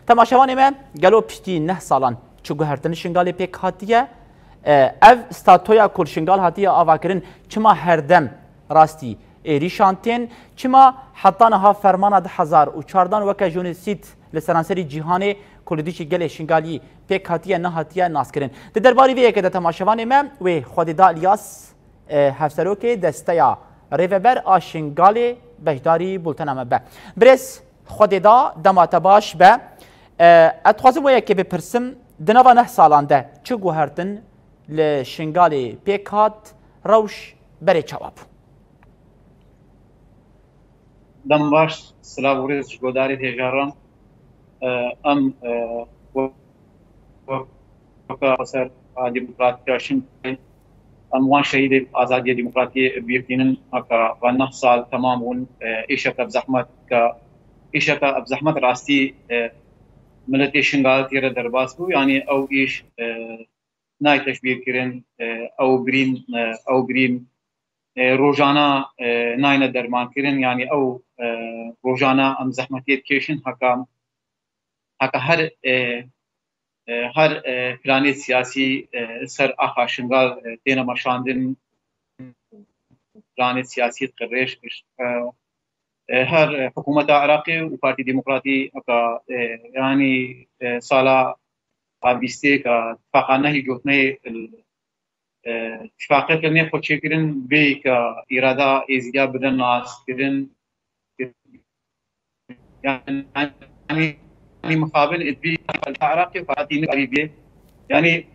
تماشاوان ما گلو پشتی 9 سالان چو گهرتن شنگال پیک هاتیه اف استاتویا کل شنگال هاتیه آواکرین چما هردم راستی ریشانتین چما حتی نها فرمان 2014 وکه جونسیت لسرانسری جهانی کلدیشی گل شنگالی پیک هاتیه نه هاتیه ناسکرین ده درباری ویه که ده تماشاوان ما و خوددا الیاس هفسروکی دستیا ریوبر آشنگالی بهداری بولتنامه به برس خوددا دمات باش به اتخوازم ویه که بپرسم دنوا 9 سالان ده چه گوهرتن لشنگالی پیکات روش بری چواب دم باش سلام ورز جگوداری تجارم ام وکا سر ديمقراطية شنطين أموان شهيد آزادية ديمقراطية بيكتينن هكا و9 سال تمامون إيشكا بزحمة إيشكا بزحمة راستي ملتي شنغال تيرا درباس بو يعني أو إيش ناي تشبيه كرين أو برين روجانا ناينا درمان كرين يعني أو روجانا أم زحمتية كيشن هكا هر پلانی سیاسی سر آخا شنگال تینا مشاندن پلانی سیاسی قريش هر حكومة عراقي وبارتي ديمقراطي يعني صالة بيستي كاتفاقا نهي جوتني اتفاقية كلني خود شكرن بي كإرادة إزياء بدن ناس كرن يعني مقابل ادبي العراقي وفاتي نكاري بيه يعني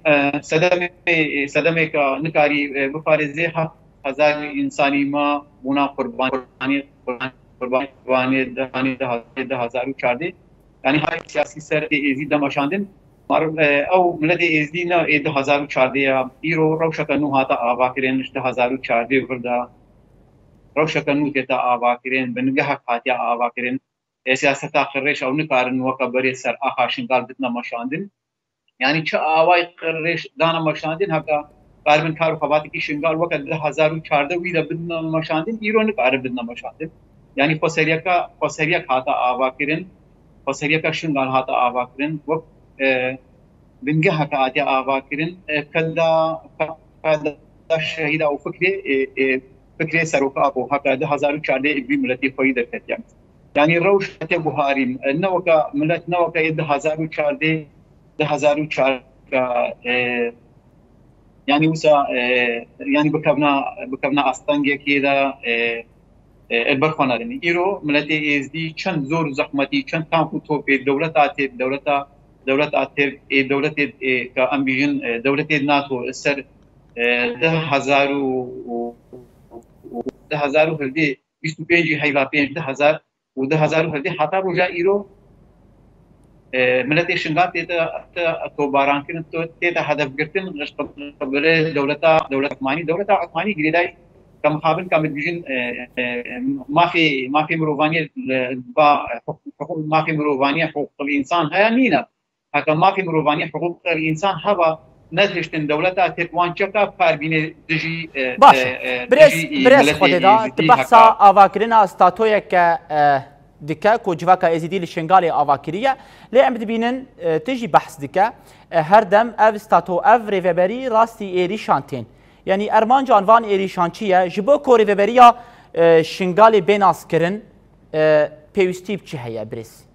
صدمه كنكاري بفارزي حق هزار انساني ما بنا قرباني ده هزار وچارده يعني هاي سياسي سر ايزي دمشاندن او ملد ايزي نا 2014 ايرو روشك نو هاتا آواكرين 2014 وردا روشك نو تتا آواكرين بنگه حقاتيا آواكرين سیاست قريش او نكارن وكبري سر آخا شنگال بتنا مشاندن يعني چه آواي قريش دانا مشاندن هكا قاربن كارو خباتي کی شنگال وقت 2014 ويدا بتنا مشاندن ايرو نكار بتنا مشاندن يعني فسريا هاتا آواكرين فسريا شنگال هاتا آواكرين و بنگه هكا آتي آواكرين كدا شهيد او فكري سروكا ابو هكا 2014 ابي ملتي فايده كتيا يعني روش بوهارين نوكا ملت نوكا 2014 يعني وسا يعني بكبنا استانجي كده البرخوانه لني ايرو ملت از دي چند زور زحمتي چند كامبو توب دولت كامبيجن دولت ناتو سر 10,000 هلدي 25 هيلا 5000 و2000 هلدي حتى رجع ايرو ملتي شنغال تيتا تو باران كن تيتا هدف قرتن قبل دولة عثماني جريداي كمقابل كمدجين ما في مروفانية ما في مروفانية حقوق الإنسان هيا نينا هكا ما في مروفانية حقوق الإنسان هوا نزلشتن دولتا تكوان چكا فاربين دجي باشا بريس خوددا تبحثا آواكرنا استاتويا دكا كوجواكا ازيدي لشنغالي آواكرية لي عم تبينن تجي بحث دكا هردم اف ستاتو اف ريفبري راستي ايري شانتين يعني ارمان جانوان ايري شانتية جبو كو ريفبريا شنغالي بين اسكرن بيوستي بچه هيا بريس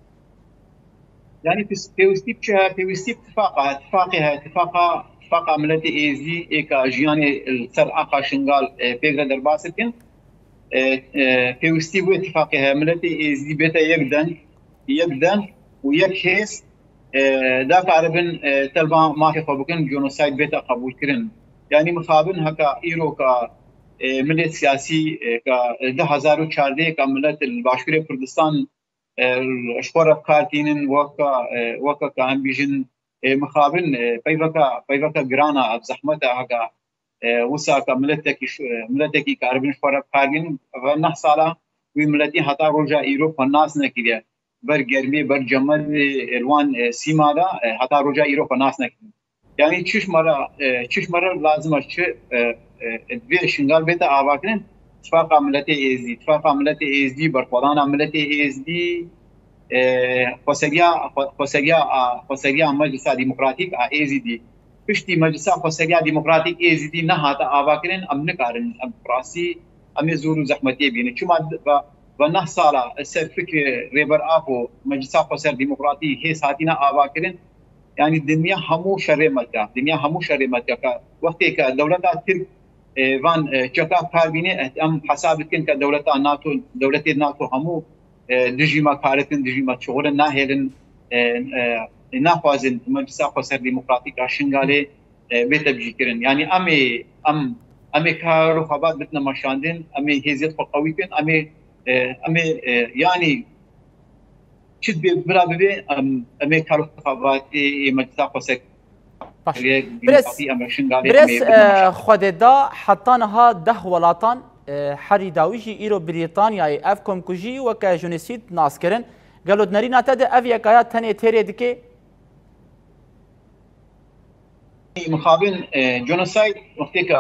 يعني بيوستي بچه بيوستي اتفاقا ملتي ايزي ايكا جياني السر اقا شنغال بيغرا درباستين بيوستي واتفاقها ملتي ازدي بيتا يقدن ويكيس داك عربن تلبا ما في قبوكن جونوسايد بيتا قبول كرن يعني مخابن هكا ايروكا ملت سياسي كا 2014 كملت الباشكري كردستان اشخور كارتينن وكا كان بيجن مخابن بيفكا جرانا بزحمتها هكا وساكا ملتكي كاربن شفرة كاربن و9 سالا وملتي حتى رجع ايروب الناس نكيده بر گرمي بر جمل الوان سيما دا حتى رجع ايروب الناس نكيده يعني چش مرة لازم اش دوی شنگال بيتا آواكرن اتفاق ملتي ازدي بر قدانا ملتي ازدي خوسریا مجلس دموکراتیک ایزیدی پشتی مجلس خوسریا دموکراتیک ایزیدی نه هاتا آواکرین ام نکارن ام پراسی ام زور و زحمتی بینه چما و نه سالا سر فکر ریبر آفو مجلس خوسر دموکراتی هی ساتینا آواکرین يعني الدنيا همو شر متى الدنيا همو شر متى وقت كدولة ترك فان شكا كاربيني ام حسابك كدولة ناتو دولة ناتو همو دجي ما كارتن دجي ما شغل ناهلن نافازن مجلس قصر ديمقراطيك شنغالي بتبجيكرن يعني امي كارو خبات بتنا مشاندن امي هيزيت قوي كن امي يعني شد برا ببي امي كارو خبات مجلس قصر برس خوددا حتانها ده ولاتان حری داویجی ایرو بریتانیای اف کمکوژی و که جنسید ناس کرن گلود نرینا تده اف یکایا تنه تیره دکه مخابن جنوسايد وقتك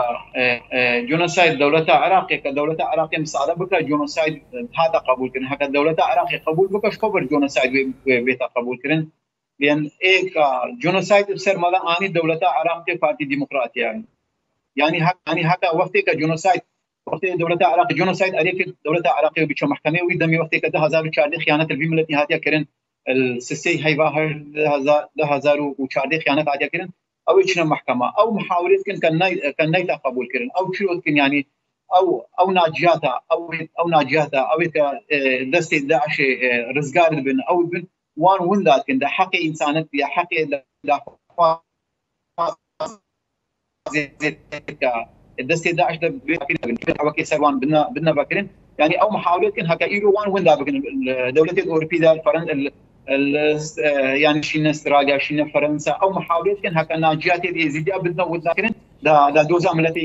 جنوسايد دولة عراق كدولة عراق مساعدة بك جنوسايد هذا قبول كرن هكا دولة عراق قبول بك خبر جنوسايد بيتا قبول كرن لأن إيه جنوسايد بسر ماذا أني دولة عراق بارتي ديمقراطية يعني هكا وقتك جنوسايد وقت دولة عراق جنوسايد عليك دولة عراقية بيشو محكمة ويدمي وقتك 2004 خيانة الفيلم التي هاتيا كرن السيسي هيفاهر 2004 خيانة هاتيا كرن او يشنا محكمه او محاولات كان نايتا قبول كرن او شو كان يعني او ناجياتا او ناجياتا او دستي داعش رزقار بن او بن وان وندات كان حق انسانك يا حق دستي داعش بكي سروان بدنا باكرين يعني او محاولات كان هكا ايرو وان وندا الدولات الاوروبيه الفرن يعني شينا استراليا شينا فرنسا او محاولات كان هكا ناجيات ايزدي بدنا وذاكرين دا دوز عملتي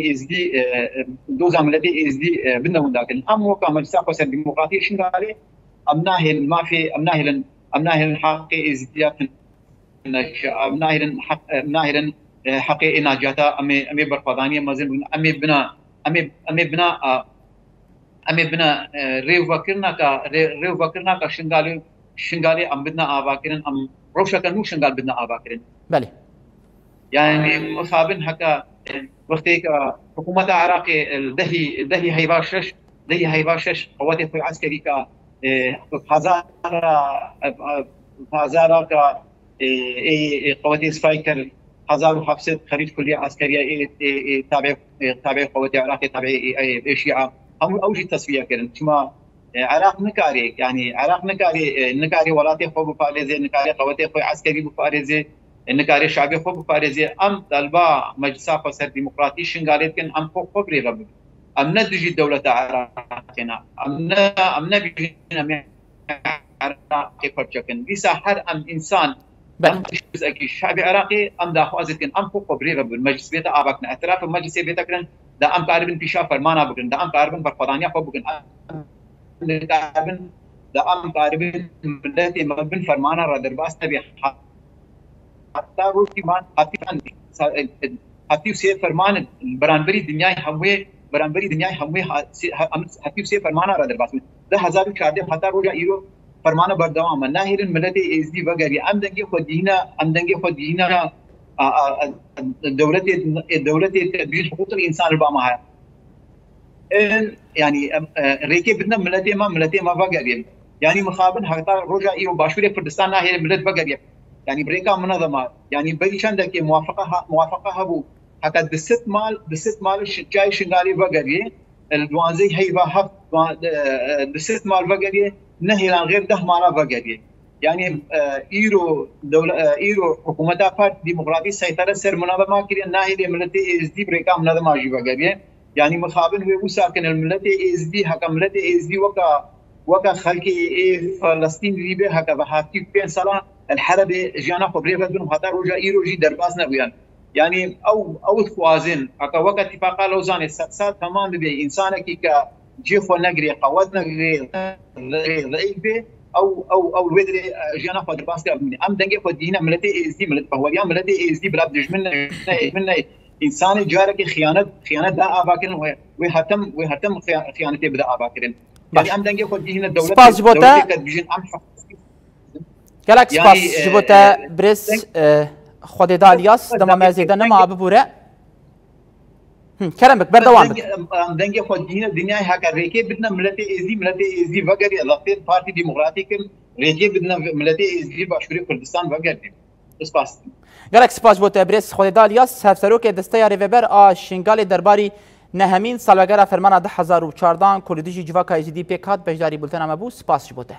ايزدي بدنا وذاكرين ام وكا مجلس قصر ديمقراطيه شنو قال امناهل ما في امناهل حق ايزديات امناهل حق ناجاتا امي برفضانيه مازن امي بنا ريو فكرنا كا شنغالي ام بدنا اباكرين ام روشا كانو شنغال بدنا اباكرين بله يعني مصابن هكا وقتك حكومه العراق الدهي هيباشش قوات العسكري كا هزار كا قوات سبايكر 1700 خريج كليه عسكريه تابع قوات العراق تابع الشيعه هم اوجي تصفيه كرن كما عراق نكاري يعني عراق نكاري ولاتي خو بفارزي نكاري قواتي خو عسكري بفارزي نكاري شعبي خو بفارزي ام طلبا مجلس قصر ديمقراطي شنغاليت كن ام خو خبري رب ام ندجي دوله عراقنا ام نبي عراق فرجكن ليس هر ام انسان ام الشعب العراقي ام دا خوازكن ام خو خبري رب المجلس بيت اباكنا اعتراف المجلس بيت كن دا ام قاربن بيشا فرمانا بكن دا ام قاربن برفضانيا خو بكن دا ام قاربين ملتي ما بن فرمانا رادر باس تبي حتى روتي مان حتى سي فرمان برانبري دنياي هموي حتى سي فرمانا رادر باس ده 2014 حتى روجا ايرو فرمانا بردوام ناهر ملتي از دي بغري ام دنگي خدينا دولتي تدبير حقوق الانسان البامها يعني ريكي بدنا ملتي ما بقريب يعني مخابن حتى روجا ايرو باشوري كردستان هي ملت بقريب يعني بريكا منظمه يعني بدي شندك موافقه هبو حتى دست مال جاي شغالي بقري الدوانزي هيبه هف دست مال بقري نهي غير ده مال بقري يعني ايرو دوله ايرو حكومتها بارت ديمقراطي سيطره سر منظمه كري ناهي ملتي از دي بريكا منظمه جي بقري يعني مخابن هو ساكن الملتي از دي هكا ملتي از دي وكا خلقي فلسطين ليبيا هكا بحاكي بين سنه الحرب جانا خبريه بدون حتى رجا ايروجي درباس نبيان يعني او توازن هكا وقت اتفاق لوزان السادسات تمام بي انسانك كا جيفو نغري قوات نغري ضعيفه او الودري جانا خبر باس ام دنگي خدينا ملتي از دي ملت بهويا ملتي از دي بلا دشمن من انسان جارك خيانه دا اباكرن وهتم خيانتي بدا اباكرن يعني ام دنگي خدينا الدوله سباس جبوتا gelek spas ji bo te birêz Xwedê da Alyas dema me zêde nema bibûre kerem bik berdewam bik dengê xwe dinyayê heke rêkê bidine miletê êzî vegerî Lafê Partî Demokratîkin rêkê bidine miletê êzî Başûrê Kurdistan vegerî spas gelek spas bo te birêz Xwedê da Alyas hevserokê desteya rêveber a Şingalê derbarî nehemîn salvegera fermana 2014 Kurdî jî civaka êzîdî pêk hat beşdarî bultena me bû spas ji bo te